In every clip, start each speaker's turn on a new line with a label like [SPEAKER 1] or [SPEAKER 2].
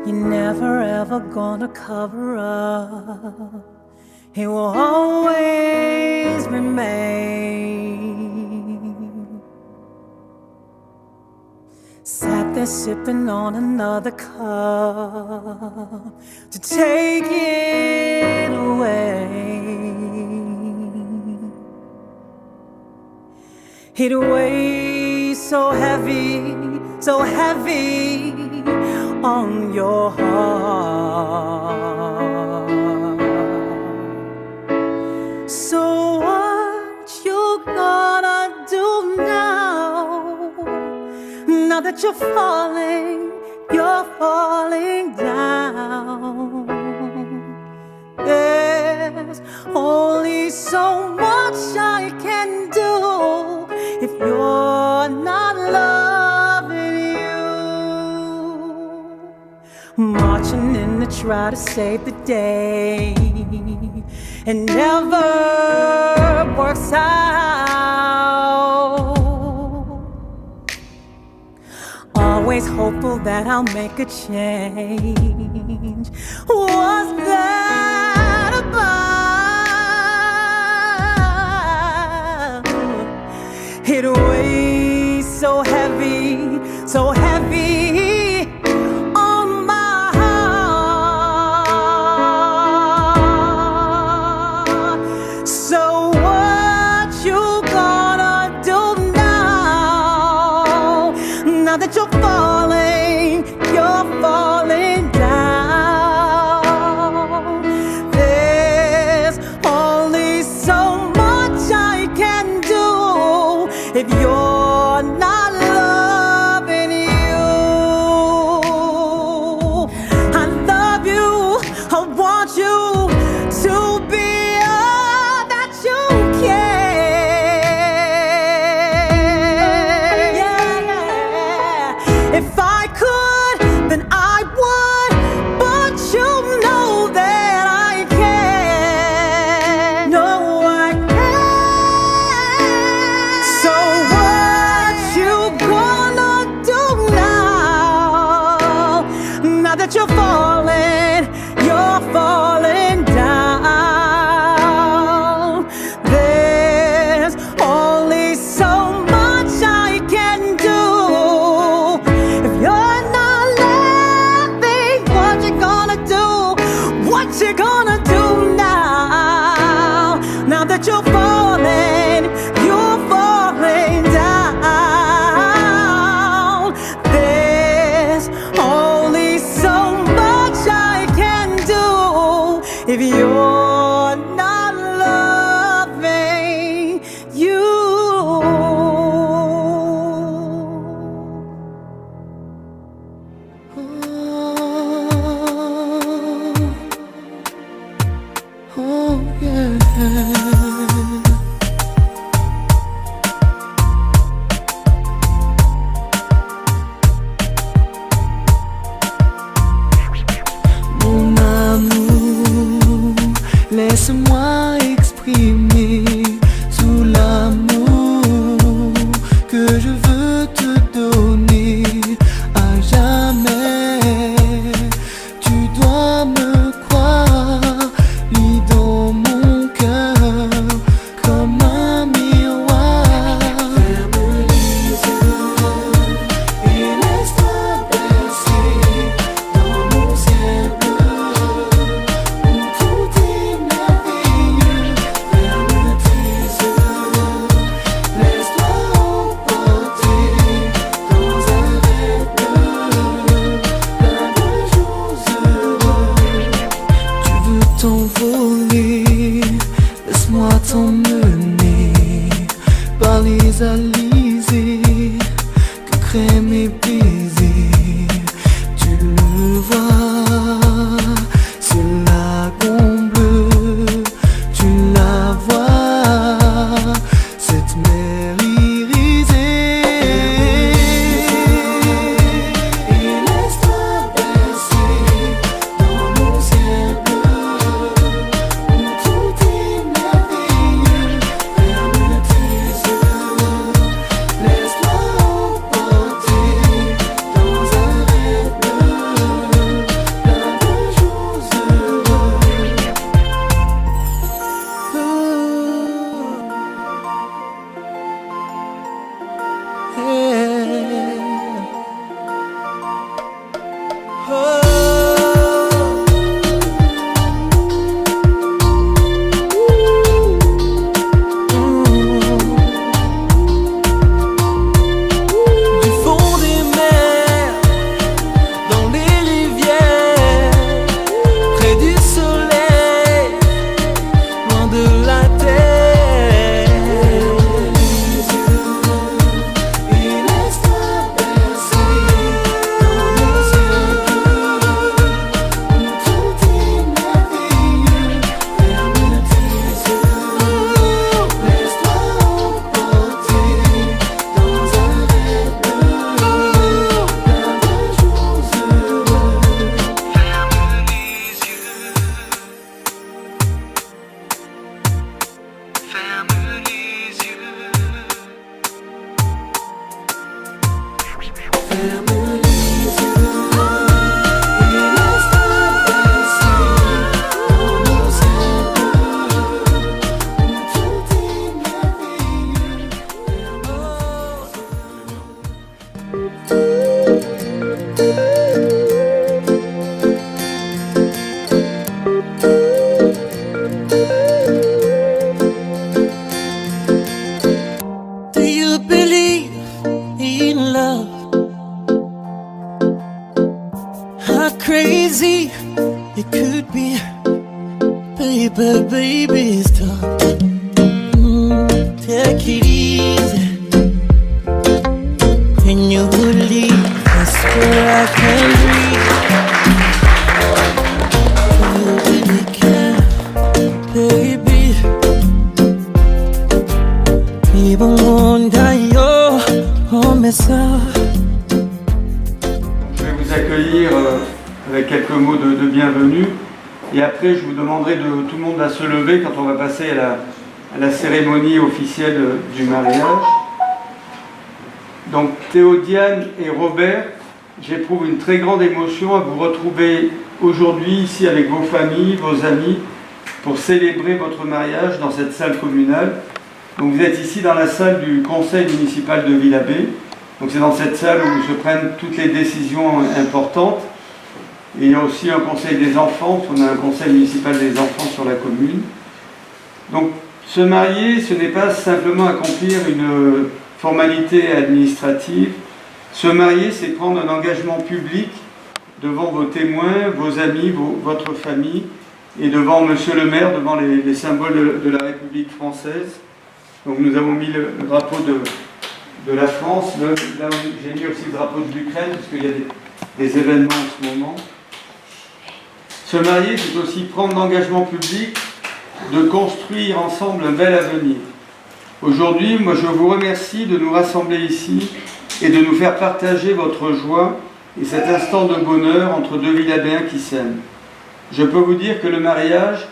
[SPEAKER 1] You're never ever gonna cover up. It will always remain. Sat there sipping on another cup to take it away. It weighs so heavy on your heart. So what you gonna do now? Now that you're falling down. There's only so much I can do if you're not loving you. Marching in to try to save the day, it never works out. Always hopeful that I'll make a change. What's that about? It weighs so heavy on my heart. So what you gonna do now? Now that you're falling down. There's only so much I can do if you're not loving you. I love you, I want you to be all that you can. Yeah. If I could, then I would, but you know that I can't. No, I can't. So what you gonna do now? Now that you're falling down. There's only so much I can do if you're not laughing. What you gonna do? What you gonna do now? Now that you're falling down. There's only so much I can do if you're not loving you. Oh yeah. Mon amour, laisse-moi exprimer tout l'amour que je veux te donner à jamais. Tu dois me croire, lis dans mon cœur comme un miroir. Ferme les yeux et laisse-toi bercer dans mon ciel bleu où tout est merveilleux. How crazy it could be, baby, baby, stop. Take it easy. When you leave, I swear I can't breathe. Do you really care, baby? Even wonder your home is up.
[SPEAKER 2] Je vais vous accueillir avec quelques mots de bienvenue et après je vous demanderai de tout le monde à se lever quand on va passer à la cérémonie officielle du mariage. Donc Théodiane et Robert, j'éprouve une très grande émotion à vous retrouver aujourd'hui ici avec vos familles, vos amis, pour célébrer votre mariage dans cette salle communale. Donc vous êtes ici dans la salle du conseil municipal de Villabé. Donc c'est dans cette salle où se prennent toutes les décisions importantes. Et il y a aussi un conseil des enfants, on a un conseil municipal des enfants sur la commune. Donc se marier, ce n'est pas simplement accomplir une formalité administrative. Se marier, c'est prendre un engagement public devant vos témoins, vos amis, votre famille, et devant Monsieur le maire, devant les symboles de la République française. Donc nous avons mis le drapeau de la France, là j'ai mis aussi le drapeau de l'Ukraine, parce qu'il y a des événements en ce moment. Se marier, c'est aussi prendre l'engagement public de construire ensemble un bel avenir. Aujourd'hui, moi je vous remercie de nous rassembler ici et de nous faire partager votre joie et cet instant de bonheur entre deux Villabéens qui s'aiment. Je peux vous dire que le mariage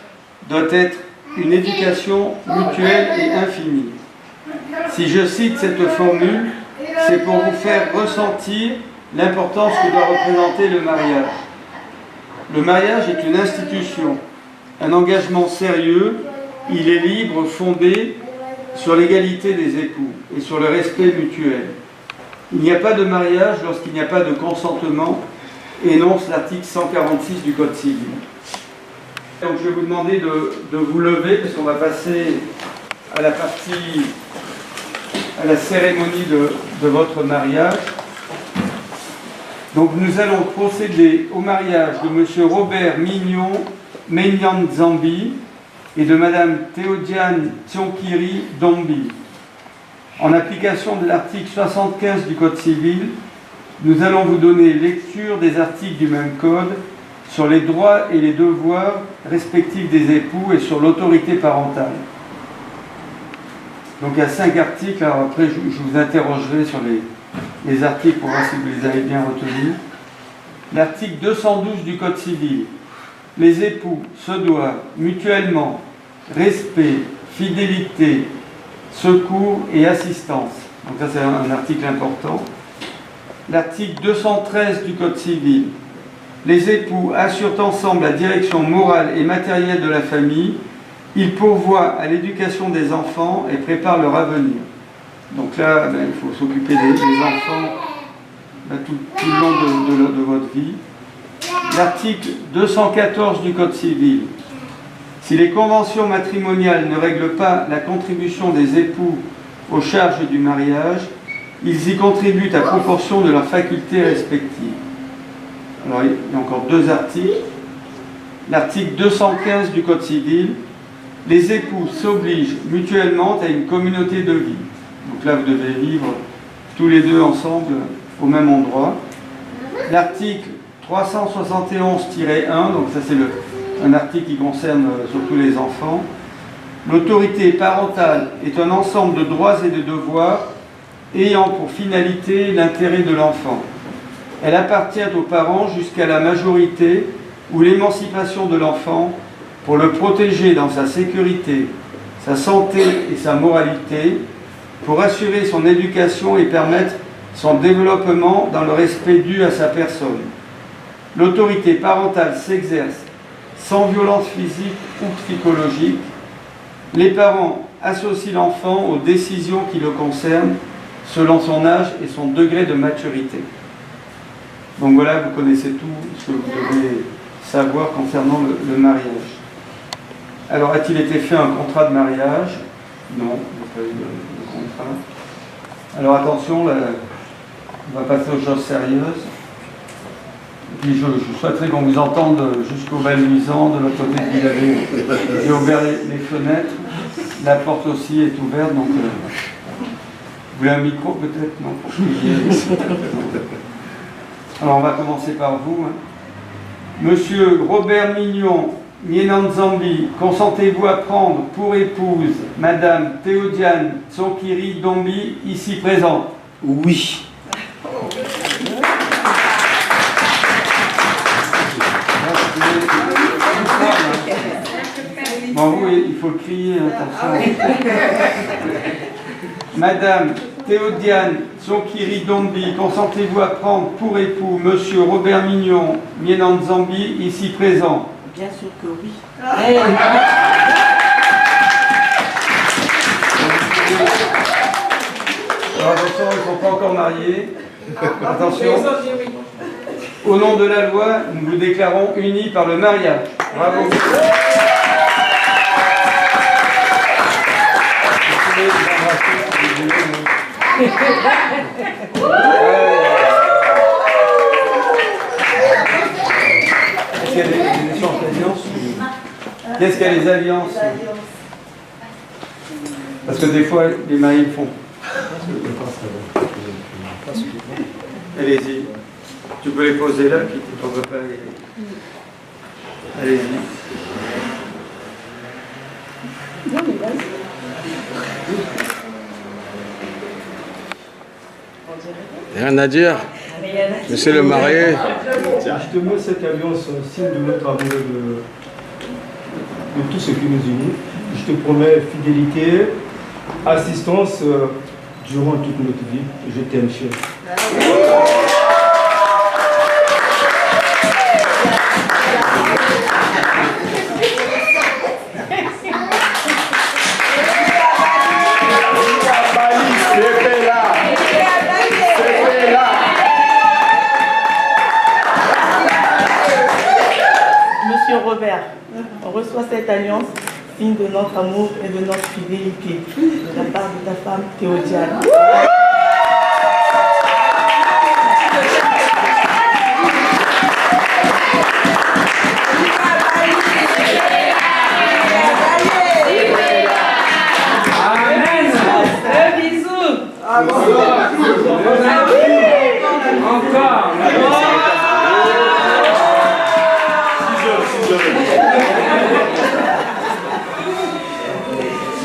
[SPEAKER 2] doit être une éducation mutuelle et infinie. Si je cite cette formule, c'est pour vous faire ressentir l'importance que doit représenter le mariage. Le mariage est une institution, un engagement sérieux, il est libre, fondé sur l'égalité des époux et sur le respect mutuel. Il n'y a pas de mariage lorsqu'il n'y a pas de consentement, énonce l'article 146 du Code civil. Donc je vais vous demander de vous lever parce qu'on va passer à la cérémonie de votre mariage. Donc nous allons procéder au mariage de Monsieur Robert Menyanzambi et de Madame Théodiane Tionkiri Dombi. En application de l'article 75 du Code civil, nous allons vous donner lecture des articles du même code sur les droits et les devoirs respectifs des époux et sur l'autorité parentale. Donc il y a 5 articles, alors après je vous interrogerai sur les articles pour voir si vous les avez bien retenus. L'article 212 du Code civil. Les époux se doivent mutuellement respect, fidélité, secours et assistance. Donc ça c'est un article important. L'article 213 du Code civil. Les époux assurent ensemble la direction morale et matérielle de la famille. Ils pourvoient à l'éducation des enfants et préparent leur avenir. Donc là, il faut s'occuper des enfants tout le long de votre vie. L'article 214 du Code civil. Si les conventions matrimoniales ne règlent pas la contribution des époux aux charges du mariage, ils y contribuent à proportion de leurs facultés respectives. Alors, il y a encore 2 articles. L'article 215 du Code civil. Les époux s'obligent mutuellement à une communauté de vie. Donc là, vous devez vivre tous les deux ensemble au même endroit. L'article 371-1, donc ça c'est un article qui concerne surtout les enfants. L'autorité parentale est un ensemble de droits et de devoirs ayant pour finalité l'intérêt de l'enfant. Elle appartient aux parents jusqu'à la majorité ou l'émancipation de l'enfant pour le protéger dans sa sécurité, sa santé et sa moralité, pour assurer son éducation et permettre son développement dans le respect dû à sa personne. L'autorité parentale s'exerce sans violence physique ou psychologique. Les parents associent l'enfant aux décisions qui le concernent selon son âge et son degré de maturité. Donc voilà, vous connaissez tout ce que vous devez savoir concernant le mariage. Alors, a-t-il été fait un contrat de mariage? Non, il n'y a pas eu de contrat. Alors attention, là, on va passer aux choses sérieuses. Puis je souhaiterais qu'on vous entende jusqu'au Val-Luisant, de l'autre côté de Villavet. J'ai ouvert les fenêtres, la porte aussi est ouverte, donc vous voulez un micro peut-être? Non, pour crier. Alors on va commencer par vous. Hein. Monsieur Robert Mignon, Mienanzambi, consentez-vous à prendre pour épouse Madame Théodiane Tsokiri Dombi, ici présente?
[SPEAKER 3] Oui.
[SPEAKER 2] Bon, vous, il faut crier, attention. Madame Théodiane Tsokiri Dombi, consentez-vous à prendre pour époux Monsieur Robert Mignon, Mienanzambi, ici présent?
[SPEAKER 4] Bien sûr que oui.
[SPEAKER 2] Alors, attention, ils ne sont pas encore mariés. Attention. Au nom de la loi, nous vous déclarons unis par le mariage. Bravo. Vous pouvez vous embrasser si vous voulez. Est-ce qu'il y a des échanges d'alliances? Qu'est-ce qu'il y a les alliances? Parce que des fois, les maris le font. Allez-y. Tu peux les poser là, puis tu ne peux pas les... Allez-y.
[SPEAKER 3] Rien à dire. Monsieur le marié.
[SPEAKER 5] Je te mets cette alliance signe de notre amour de tout ce qui nous unit. Je te promets fidélité, assistance durant toute notre vie. Je t'aime, chérie.
[SPEAKER 4] Monsieur Robert, on reçoit cette alliance, signe de notre amour et de notre fidélité, de la part de ta femme Théodiane.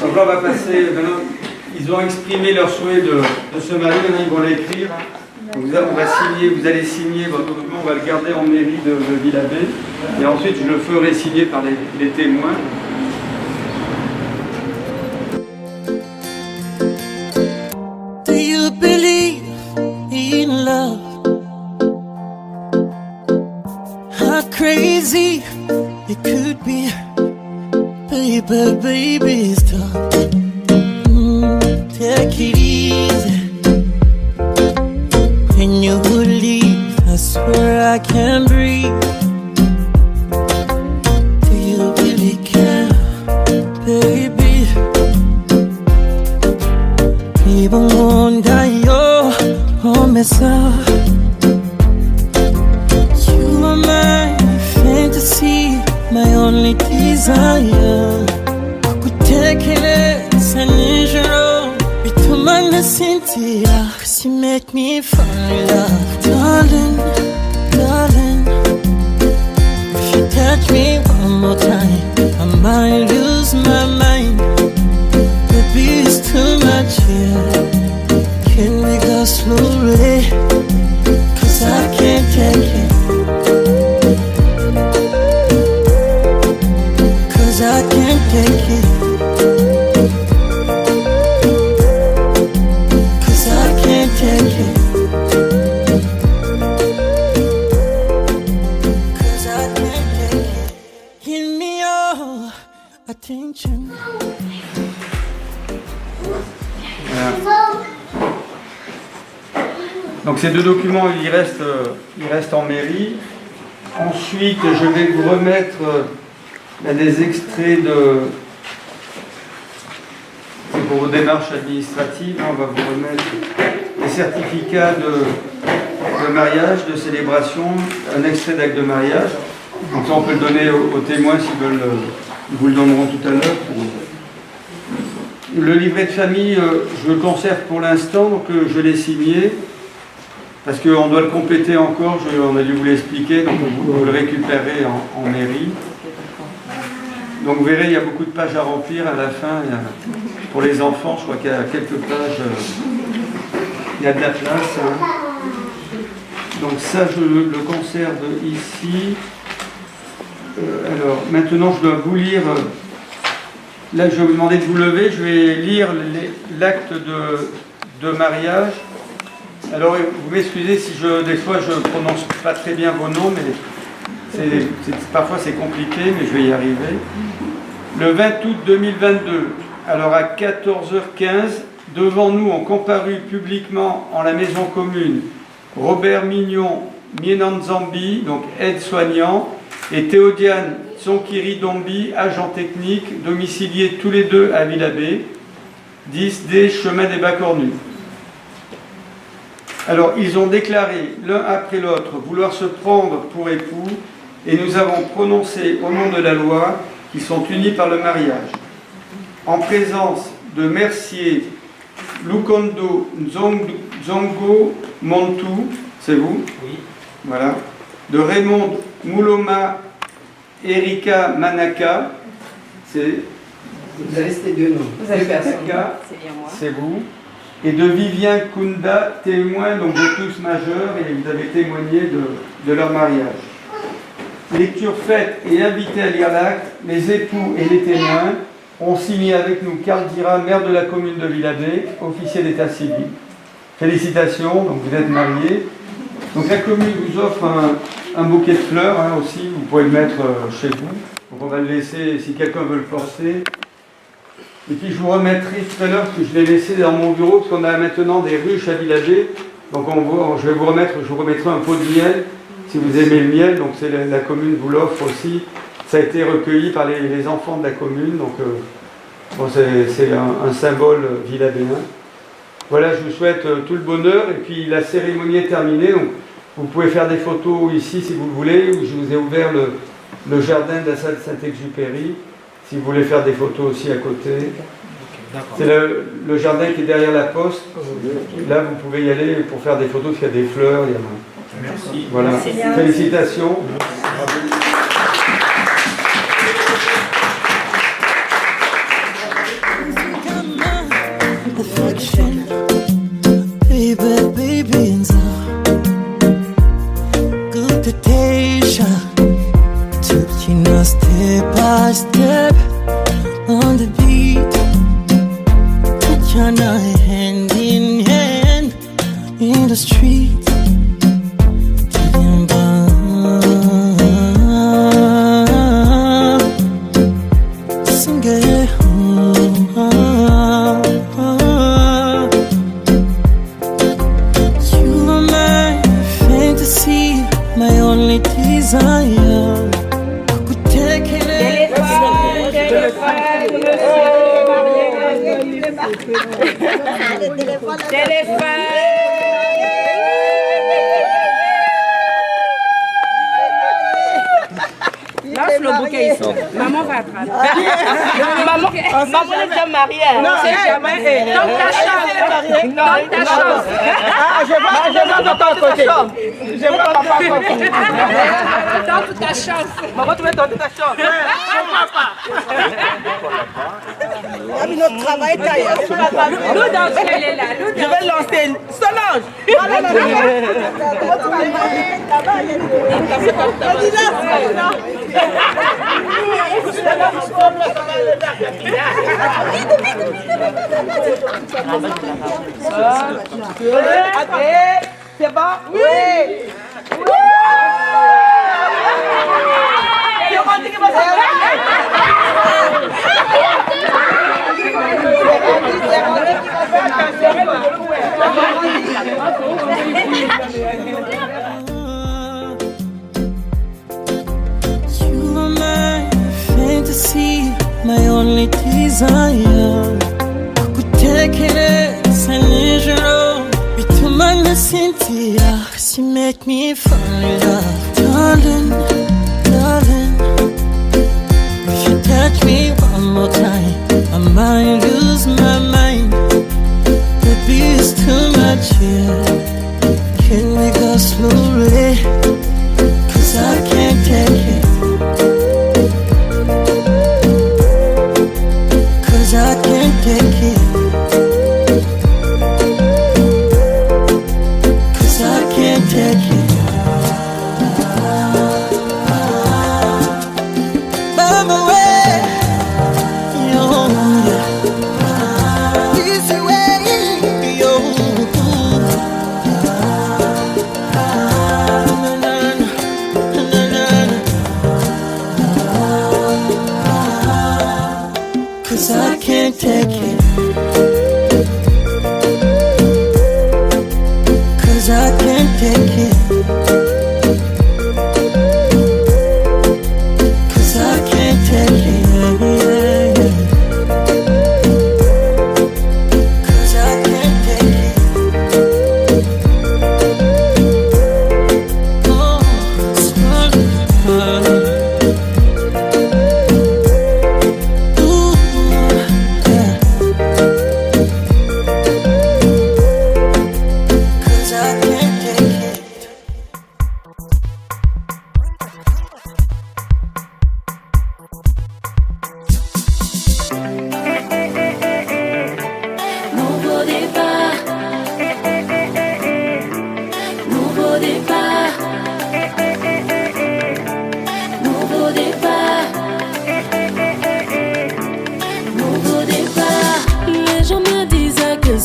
[SPEAKER 2] Donc là, on va passer. Maintenant, ils ont exprimé leur souhait de se marier. Maintenant, ils vont l'écrire. Donc, on va signer. Vous allez signer votre document. On va le garder en mairie de Villavet. Et ensuite, je le ferai signer par les témoins.
[SPEAKER 1] Do you believe in love? How crazy it could be, baby, baby, stop. Take it easy. When you leave, I swear I can't breathe. Do you really care, baby? Even wonder your message. You are my fantasy, my only desire. Kukutekereza nijoro bituma nasinzira, 'cause you make me fall in love. Darling, darling, if you touch me one more time, I might lose my mind. Baby, it's too much here. Can we go slowly? 'Cause I can't take it. 'Cause I can't take it. 'Cause I can't take it. 'Cause I can't take it. Give me your attention.
[SPEAKER 2] Donc ces deux documents, ils restent en mairie. Ensuite, je vais vous remettre des extraits c'est pour vos démarches administratives. On va vous remettre des certificats de de mariage, de célébration, un extrait d'acte de mariage. Donc ça, on peut le donner aux témoins s'ils veulent, ils vous le donneront tout à l'heure. Le livret de famille, je le conserve pour l'instant, donc je l'ai signé, parce qu'on doit le compléter encore, on a dû vous l'expliquer, donc vous le récupérez en mairie. Donc vous verrez, il y a beaucoup de pages à remplir à la fin. Pour les enfants, je crois qu'il y a quelques pages, il y a de la place. Hein. Donc ça, je le conserve ici. Alors, maintenant, je dois vous lire... Là, je vais vous demander de vous lever. Je vais lire l'acte de mariage. Alors, vous m'excusez si des fois, je ne prononce pas très bien vos noms, mais parfois, c'est compliqué, mais je vais y arriver. Le 20 août 2022, alors à 14h15, devant nous ont comparu publiquement en la maison commune Robert Mignon Mienanzambi, donc aide-soignant, et Théodiane Tsonkiri Dombi, agent technique, domiciliés tous les deux à Villabé, 10D, chemin des Bas-Cornus. Alors, ils ont déclaré l'un après l'autre vouloir se prendre pour époux, et nous avons prononcé au nom de la loi qu'ils sont unis par le mariage. En présence de Mercier Lukondo Nzongo Montou, c'est vous? Oui. Voilà. De Raymond Mouloma Erika Manaka, c'est...
[SPEAKER 6] Vous avez ces deux noms.
[SPEAKER 2] Vous avez personne. C'est vous. Et de Vivien Kunda, témoin, donc de tous majeurs, et vous avez témoigné de leur mariage. Lecture faite et invité à lire l'acte, les époux et les témoins ont signé avec nous Karl Dira, maire de la commune de Villabé, officier d'état civil. Félicitations, donc vous êtes mariés. Donc la commune vous offre un bouquet de fleurs hein, aussi, vous pouvez le mettre chez vous. Donc on va le laisser si quelqu'un veut le porter. Et puis je vous remettrai tout à l'heure, parce que je l'ai laissé dans mon bureau, parce qu'on a maintenant des ruches à Villabé. Donc je vous remettrai un pot de miel, si vous aimez le miel, donc la commune vous l'offre aussi. Ça a été recueilli par les enfants de la commune, donc bon, c'est un symbole villabéen. Voilà, je vous souhaite tout le bonheur, et puis la cérémonie est terminée, donc vous pouvez faire des photos ici si vous le voulez, où je vous ai ouvert le jardin de la salle Saint-Exupéry, si vous voulez faire des photos aussi à côté. C'est le jardin qui est derrière la poste. Là, vous pouvez y aller pour faire des photos, parce qu'il y a des fleurs. Merci. Voilà. Félicitations.
[SPEAKER 1] Step by step on the beat, took your hand in hand in the street. Sing it, you are my fantasy, my only desire.
[SPEAKER 7] Lance le bouquet ici. Maman va attraper.
[SPEAKER 4] Maman est déjà mariée.
[SPEAKER 7] Non, c'est jamais. Donne ta chance. Donne ta chance.
[SPEAKER 4] Ah, je vais de ton côté. Je vais papa côté.
[SPEAKER 7] Donne ta chance.
[SPEAKER 4] Maman, tu veux donner ta chance.
[SPEAKER 6] Ah, mais notre travail est ailleurs.
[SPEAKER 7] Nous dansons, elle est là.
[SPEAKER 4] Je vais lancer Solange. C'est bon? Oui!
[SPEAKER 1] You are my fantasy, my only desire. Kutekereza nijoro bituma nasinzira. 'cause you make me fall in love. Darling, darling, if you touch me one more time, I might lose my mind. Baby, it's too much here. Can we go slowly? 'Cause I can't take it. 'Cause I can't take it. 'Cause I can't take it. Mama, way, yo, yeah. Easy way, yo. Cause I can't take it. Cause I can't take it. Cause I can't take it. Cause I can't take it. Oh, smile.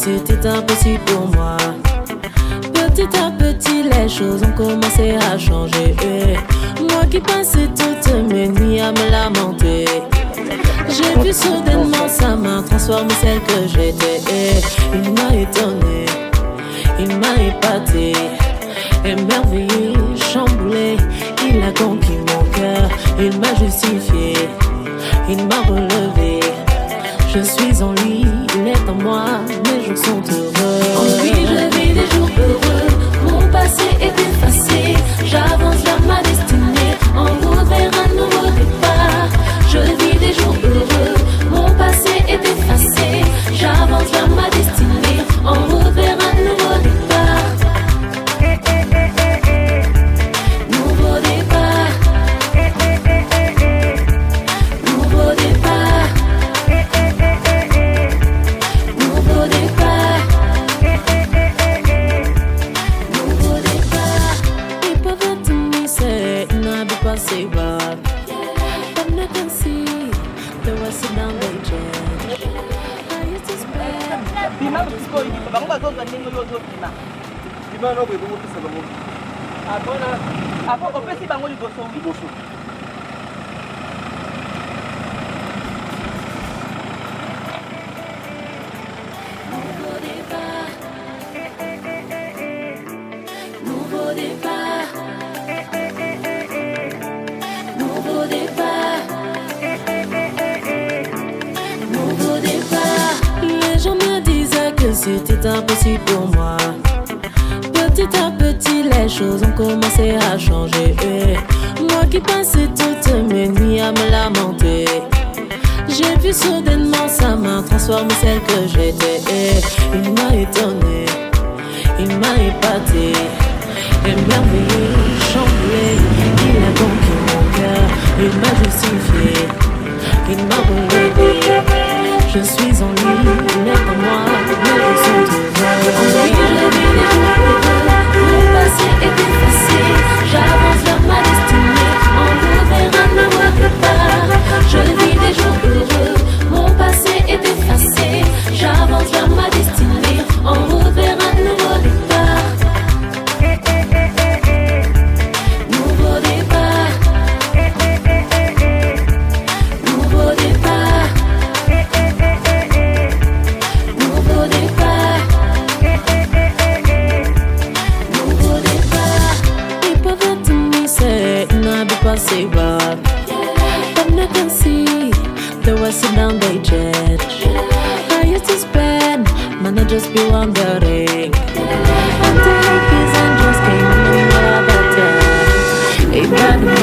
[SPEAKER 8] C'était impossible pour moi. Petit à petit, les choses ont commencé à changer. Moi qui passais toutes mes nuits à me lamenter, j'ai vu soudainement sa main transformer celle que j'étais. Il m'a étonné, il m'a épaté, émerveillé, chamboulé. Il a conquis mon cœur, il m'a justifié, il m'a relevé. Je suis en lui, il est en moi, mes jours sont heureux. En lui je vis des jours heureux, mon passé est effacé. J'avance vers ma destinée, en route vers un nouveau départ. Je vis des jours heureux, mon passé est effacé. J'avance vers ma destinée, en route vers un nouveau départ. Nouveau départ. Nouveau départ. Nouveau départ, nouveau départ. Ils peuvent te misser, n'habite pas si bas. Comme le taxi, the west down the jet. I used to spend.
[SPEAKER 4] Bima kusiko ini bango bazoza ndenge yo zo bima.
[SPEAKER 5] Bima no kwebo kopesa bango.
[SPEAKER 4] Apo opesi bango liboso.
[SPEAKER 8] Nouveau départ, nouveau départ, nouveau départ, nouveau départ. Les gens me disaient que c'était impossible pour moi. Petit à petit, les choses ont commencé à changer. Moi qui passais toutes mes nuits à me lamenter, j'ai vu soudainement sa main transformer celle que j'étais. Il m'a étonné, il m'a épaté, émerveillé, chamboulé. Il a conquis mon cœur, il m'a justifié, il m'a relevé. Je suis en lui, il est en moi, mes jours sont heureux. En lui je vis des jours heureux, mon passé est effacé. J'avance vers ma destinée, en route vers un nouveau départ. Je vis des jours heureux, mon passé est effacé. J'avance vers ma destinée, en route vers un nouveau départ. Nouveau départ. Nouveau départ. Nouveau départ. Nouveau départ. Ils peuvent te misser, n'habite pas si bas. Comme le taxi, the west down the jet. I used to spend, man, I just be wondering. Until his angels came. Regarde-moi.